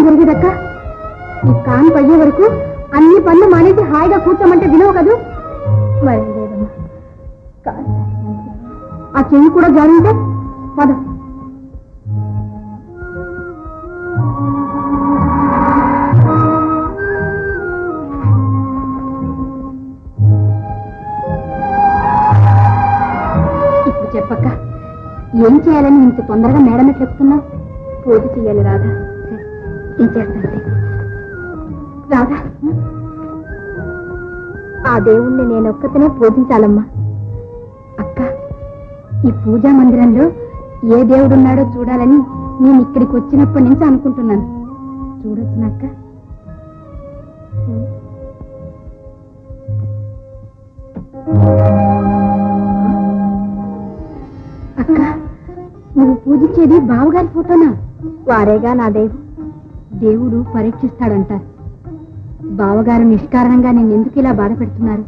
జరిగేదక్క, ఈ కాన్పు అయ్యే వరకు అన్ని పనులు మానేసి హాయిగా కూర్చోమంటే వినవు కదూ? మరి లేదమ్మా, ఆ చెయ్యి కూడా జారింటే పద. ఇప్పుడు చెప్పక్క, ఏం చేయాలని ఇంత తొందరగా మేడమెట్లు ఎక్కుతున్నావు? పూజ చెయ్యాలి రాధా. ఏం చేస్తాను రాధా? ఆ దేవుణ్ణి నేనొక్కతనే పూజించాలమ్మా. అక్క, ఈ పూజా మందిరంలో ఏ దేవుడున్నాడో చూడాలని నేను ఇక్కడికి వచ్చినప్పటి నుంచి అనుకుంటున్నాను. చూడొచ్చునా అక్క? అక్క, నువ్వు పూజించేది బావగారి ఫోటోనా? వారేగా నా దేవుడు పరీక్షిస్తాడంటారు. బావగారు నిష్కారణంగా నేను ఎందుకు ఇలా బాధ పెడుతున్నారు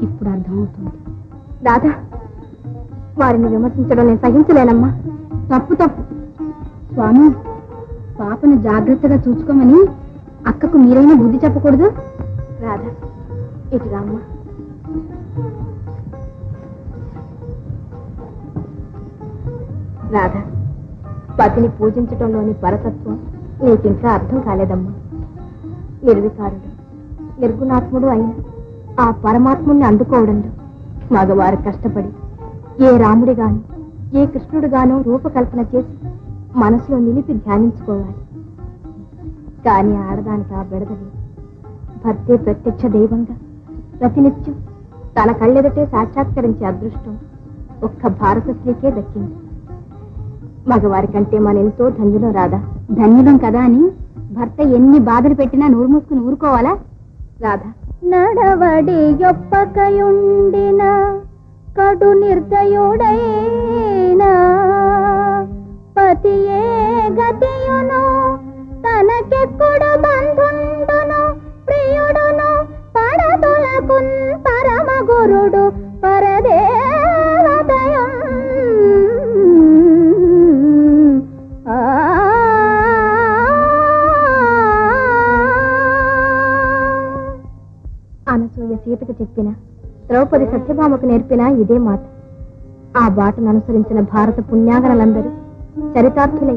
ఇప్పుడు అర్థమవుతుంది. దాదా, వారిని విమర్శించడం నేను సహించలేనమ్మా. తప్పు తప్పు. స్వామి, పాపను జాగ్రత్తగా చూసుకోమని అక్కకు మీరైనా బుద్ధి చెప్పకూడదు? రాధా, ఇటు రామ్మా. రాధా, పతిని పూజించటంలోని పరతత్వం నీకింకా అర్థం కాలేదమ్మా. నిర్వికారుడు, నిర్గుణాత్ముడు అయిన ఆ పరమాత్ముణ్ణి అందుకోవడంలో మగవారు కష్టపడి ఏ రాముడిగానో ఏ కృష్ణుడిగానో రూపకల్పన చేసి మనసులో నిలిపి ధ్యానించుకోవాలి. కానీ ఆడదానికి ఆ బెడదలి భర్తే ప్రత్యక్ష దైవంగా ప్రతినిత్యం తన కళ్ళెదటే సాక్షాత్కరించే అదృష్టం ఒక్క భారత స్త్రీకే దక్కింది. మగవారి కంటే మనెంతో ధన్యులం రాదా. ధన్యులం కదా అని భర్త ఎన్ని బాధలు పెట్టినా నోరు మూసుకుని ఊరుకోవాలా రాధా? నడవడి యొప్పకయుండిన కడు నిర్దయుడైనా పతియే గతియును తనకెక్కుడు బంధుండును ప్రియుడును పడదులకున్ పరమ గురుడు పరదేవతయం. అనసూయ సీతకు చెప్పిన, ద్రౌపది సత్యభామకు నేర్పిన ఇదే మాట. ఆ బాటను అనుసరించిన భారత పుణ్యాగనలందరూ చరితార్థులై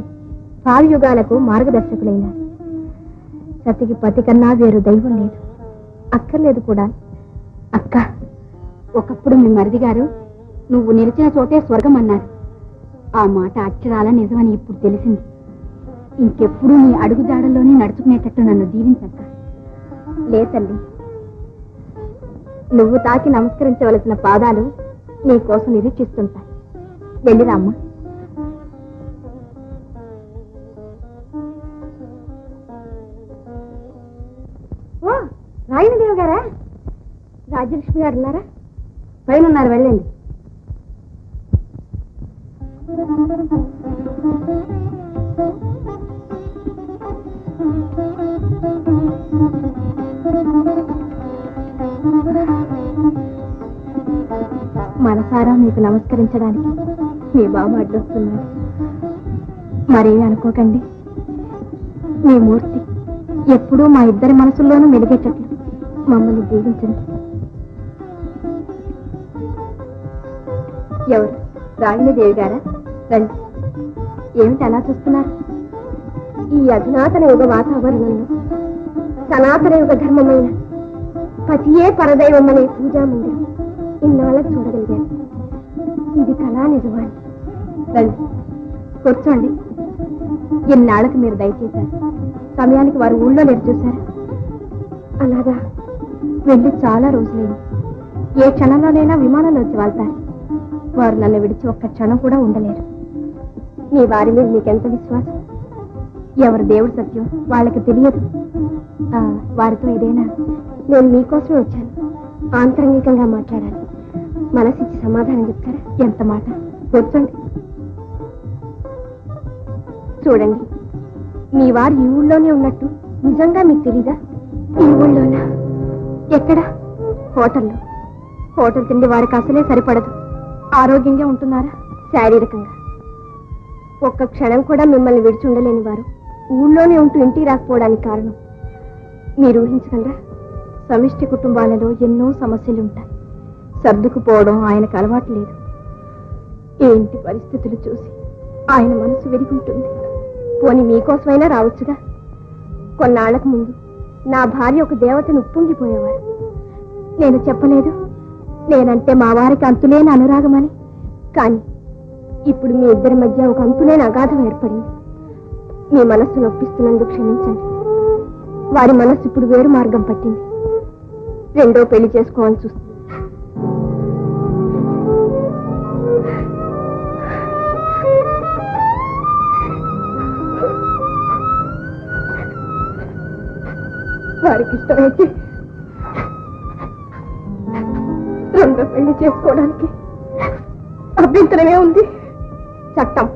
భావియుగాలకు మార్గదర్శకులైనారు. సతికి పతి కన్నా వేరు దైవం లేదు, అక్కర్లేదు కూడా. అక్క, ఒకప్పుడు మీ మరిది గారు నువ్వు నిలిచిన చోటే స్వర్గం అన్నారు. ఆ మాట అక్షరాల నిజమని ఇప్పుడు తెలిసింది. ఇంకెప్పుడు నీ అడుగుజాడల్లోనే నడుచుకునేటట్టు నన్ను దీవించక్క. లే తల్లి, నువ్వు తాకి నమస్కరించవలసిన పాదాలు నీ కోసం నిరీక్షిస్తుంటాయి. వెళ్ళిరామ్మా. ఓ రాయనదేవి గారా? రాజలక్ష్మి గారు ఉన్నారా? పైన ఉన్నారు, వెళ్ళండి. మనసారా మీకు నమస్కరించడానికి మీ బాబు అడ్డొస్తున్నాడు. మరేమి అనుకోకండి. మీ మూర్తి ఎప్పుడూ మా ఇద్దరి మనసుల్లోనూ మెలిగేటట్లు మమ్మల్ని దీవించండి. ఎవరు? రాగిణీదేవి గారా? రండి. ఏమిటి అలా చూస్తున్నారు? ఈ అధునాతన యుగ వాతావరణంలో సనాతన యుగ ధర్మమైన పతియే పరదైవం అనే పూజా మందిరం ఇన్నాళ్ళకు చూడగలిగాను. ఇది కళా నిజమాన్ని. రండి, కూర్చోండి. ఇన్నాళ్ళకు మీరు దయచేశారు. సమయానికి వారు ఊళ్ళో లేరు, చూశారు. అలాగా, వెళ్ళి చాలా రోజులైంది. ఏ క్షణంలోనైనా విమానంలో వచ్చి వాళ్తారు. వారు నన్ను విడిచి ఒక్క క్షణం కూడా ఉండలేరు. మీ వారి మీద మీకెంత విశ్వాసం? ఎవరు దేవుడు సత్యం వాళ్ళకి తెలియదు. వారితో ఇదేనా? నేను మీకోసమే వచ్చాను. ఆంతరంగికంగా మాట్లాడాలి. మనసిచ్చి సమాధానం చెప్తారా? ఎంత మాట. కూర్చోండి. చూడండి, మీ వారు ఈ ఊళ్ళోనే ఉన్నట్టు నిజంగా మీకు తెలీదా? ఈ ఊళ్ళోనా? ఎక్కడ? హోటల్లో. హోటల్ తిండి వారికి అసలే సరిపడదు. ఆరోగ్యంగా ఉంటున్నారా? శారీరకంగా. ఒక్క క్షణం కూడా మిమ్మల్ని విడిచి ఉండలేని వారు ఊళ్ళోనే ఉంటూ ఇంటికి రాకపోవడానికి కారణం మీరు ఊహించగలరా? సమిష్టి కుటుంబాలలో ఎన్నో సమస్యలు ఉంటాయి. సర్దుకుపోవడం ఆయనకు అలవాటు లేదు. ఈ ఇంటి పరిస్థితులు చూసి ఆయన మనసు విరిగుంటుంది. పోని మీకోసమైనా రావచ్చుగా. కొన్నాళ్లకు ముందు నా భార్య ఒక దేవతను ఉప్పొంగిపోయేవారు. నేను చెప్పలేదు నేనంటే మా వారికి అంతులేని అనురాగమని. కానీ ఇప్పుడు మీ ఇద్దరి మధ్య ఒక అంతులేని అగాధం ఏర్పడింది. మీ మనస్సు నొప్పిస్తున్నందుకు క్షమించండి. వారి మనస్సు ఇప్పుడు వేరు మార్గం పట్టింది. రెండో పెళ్లి చేసుకోవాలని చూస్తుంది. వారికి ఇష్టమైతే రెండో పెళ్లి చేసుకోవడానికి అభ్యంతరమే ఉంది. చట్టం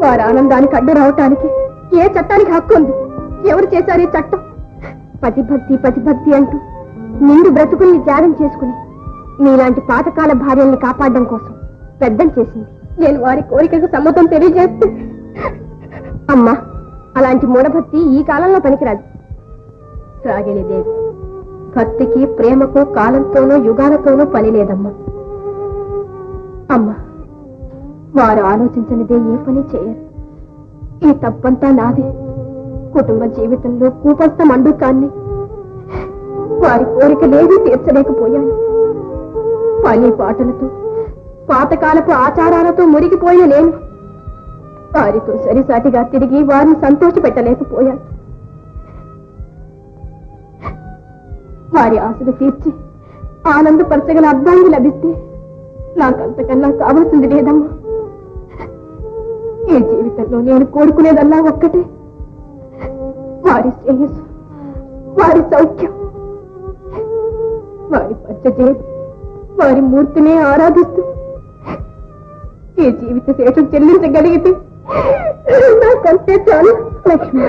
వారి ఆనందానికి అడ్డు రావటానికి ఏ చట్టానికి హక్కు ఉంది? ఎవరు చేశారు ఈ చట్టం? పతిభక్తి పతిభక్తి అంటూ నిండు బ్రతుకుల్ని త్యాగం చేసుకుని మీలాంటి పాతకాల భార్యల్ని కాపాడడం కోసం పెద్దలు చేసింది. నేను వారి కోరికకు సమ్మతం తెలియజేస్తే అమ్మా, అలాంటి మూఢభక్తి ఈ కాలంలో పనికిరాదు. రాగిణీదేవి, భక్తికి ప్రేమకు కాలంతోనూ యుగాలతోనూ పని లేదమ్మా. అమ్మా, వారు ఆలోచించనిదే ఏ పని చేయరు. ఈ తప్పంతా నాదే. కుటుంబ జీవితంలో కూపస్థ మండుకాన్ని వారి కోరికలేదీ తీర్చలేకపోయాను. పని పాటలతో పాతకాలపు ఆచారాలతో మురిగిపోయిన నేను వారితో సరిసాటిగా తిరిగి వారిని సంతోష పెట్టలేకపోయాను. వారి ఆశలు తీర్చి ఆనందపరచగల అర్థాన్ని లభిస్తే నాకంతకన్నా కావాల్సింది లేదమ్మా. ఈ జీవితంలో నేను కోరుకునేదల్లా ఒక్కటే, వారి శ్రేయస్సు, వారి సౌఖ్యం. వారి పచ్చజే వారి మూర్తిని ఆరాధిస్తూ ఈ జీవిత శేషం చెల్లించగలిగితే నాకంతే చాలు. లక్ష్మి,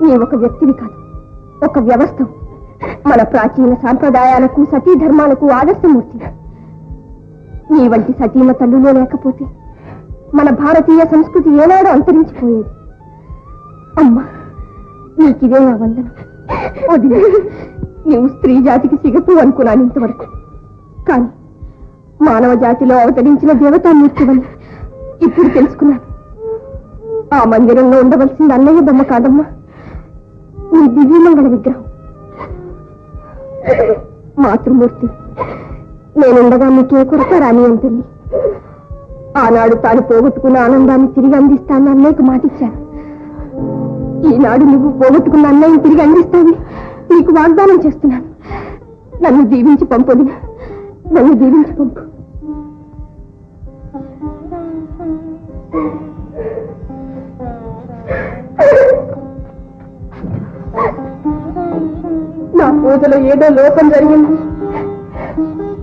నీ ఒక వ్యక్తివి కాదు, ఒక వ్యవస్థ. మన ప్రాచీన సాంప్రదాయాలకు సతీ ధర్మాలకు ఆదర్శమూర్తి. నీ వంటి సతీమ తల్లులో లేకపోతే మన భారతీయ సంస్కృతి ఏనాడో అంతరించిపోయేది. అమ్మా, నీకిదే నా వందనం. వదిలే, నీవు స్త్రీ జాతికి సిగపు అనుకున్నాను ఇంతవరకు. కానీ మానవ జాతిలో అవతరించిన దేవతామూర్తివని ఇప్పుడు తెలుసుకున్నాను. ఆ మందిరంలో ఉండవలసింది అన్నయ్య బొమ్మ కాదమ్మా, నీ దివ్యమంగళ విగ్రహం. మాతృమూర్తి, నేనుండగా నీకే కొరత రాని అని తల్లి. ఆనాడు తాను పోగొట్టుకున్న ఆనందాన్ని తిరిగి అందిస్తాను అన్నయ్యకు మాటిచ్చాను. ఈనాడు నువ్వు పోగొట్టుకున్న అన్నయ్యని తిరిగి అందిస్తాను నీకు వాగ్దానం చేస్తున్నాను. నన్ను దీవించి పంపొది, నన్ను దీవించి పంపు. నా పూజలో ఏదో లోపం జరిగింది.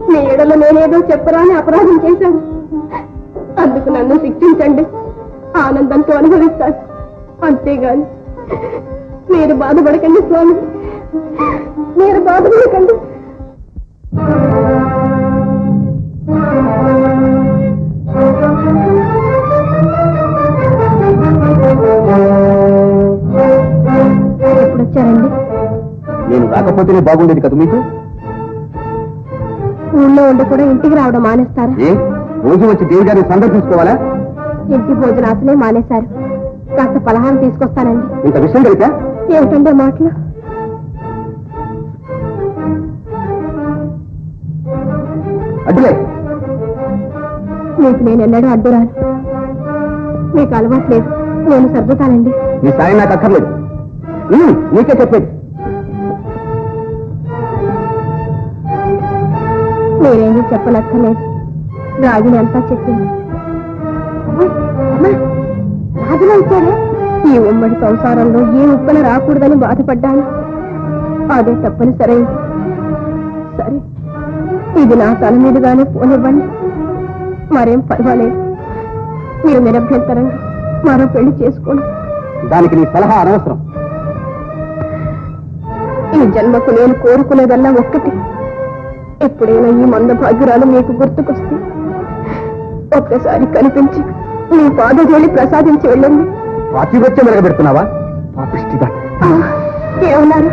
నీ ఎడలో నేనేదో చెప్పరాని అపరాధం చేశాను. అందుకు నన్ను శిక్షించండి, ఆనందంతో అనుభవిస్తాను. అంతేగాని మీరు బాధపడకండి స్వామి, మీరు బాధపడకండి. ఎప్పుడు వచ్చారండి? నేను రాకపోతేనే బాగుండేది కదా మీకు. ఊళ్ళో ఉండి కూడా ఇంటికి రావడం మానేస్తారా? ఏ రోజు వచ్చి దేవి గారిని సందర్శించుకోవాలా? ఇంటి భోజనం అసలే మానేశారు. కాస్త పలహారం తీసుకొస్తానండి. ఇంత విషయం కలిపా? ఏమిటండి మాటలు? అడ్డులే. మీకు నేను ఎన్నడూ అడ్డురాను. మీకు అలవాటు లేదు, నేను సర్దుతానండి. నీ సాయం నాకు అక్కర్లేదు, నీకే చెప్పేది. మీరేమీ చెప్పనక్కర్లేదు, రాగిని అంతా చెప్పింది. రాజులో ఇచ్చారే. ఈ ఉమ్మడి సంసారంలో ఏ ఉప్పన రాకూడదని బాధపడ్డాను. అదే తప్పనిసరైంది. సరే, ఇది నా తల మీదుగానే పోనివ్వండి, మరేం పర్వాలేదు. మీరు నిరభ్యంతరంగా మరో పెళ్లి చేసుకోండి. దానికి నీ సలహా అనవసరం. ఈ జన్మకు నేను కోరుకునేదల్లా ఒక్కటి. ఎప్పుడైనా ఈ మందభాగ్యురాలు మీకు గుర్తుకొస్తే ఒక్కసారి కనిపించి నీ పాదధూళి ప్రసాదించి వెళ్ళండి. పాతివృత్యం వెలగబెడుతున్నావా పాపిష్టిదా? ఏమన్నారు?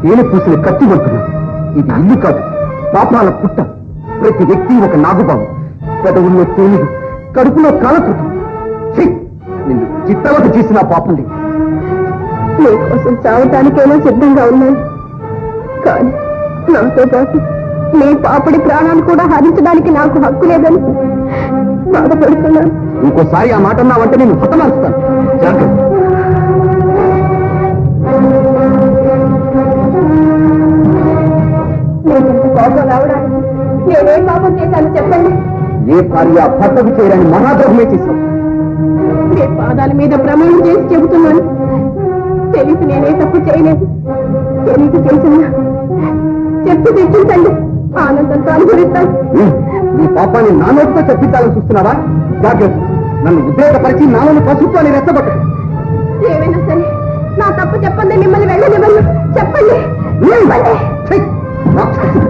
తేనె పూసిన కత్తి పడుతున్నా. ఇది ఇల్లు కాదు, పాపాల పుట్ట. ప్రతి వ్యక్తి ఒక నాగుబాము. పెదవుల్లో తేలిదు, కడుపులో కాలకృతం. నిన్ను చిత్తవత చేసిన పాపం లేదు. నీకోసం చావటానికైనా సిద్ధంగా ఉన్నాను, కానీ నాతో పాటు నీ పాపడి ప్రాణాలు కూడా హరించడానికి నాకు హక్కు లేదని బాధపడుతున్నాను. ఇంకోసారి ఆ మాట అన్నావంటే నేను హతమారుస్తాను. జాగ్రత్త. నేనెంత కోపం రావడానికి నేనేం పాపం చేశాను చెప్పండి. ఏ భార్య భర్తకు చేయడానికి మహాద్రోహమే చేశావు. మీ పాదాల మీద ప్రమాణం చేసి చెబుతున్నాను, తెలిసి నేనే తప్పు చేయలేదు. తెలిసి చేసినా చెప్పి తెచ్చించండి, ఆనందంతో అనుభవిస్తాను. నీ పాపాన్ని నా నోటితో చెప్పించాలని చూస్తున్నావా? జాగ్రత్త. నన్ను ఉద్రేకపరిచి నాలోని పశుత్వాన్ని రెచ్చగొట్టదు. ఏమైనా సరే నా తప్పు చెప్పండి, మిమ్మల్ని వెళ్ళనివ్వను. చెప్పండి. ఛీ! రాక్షసి.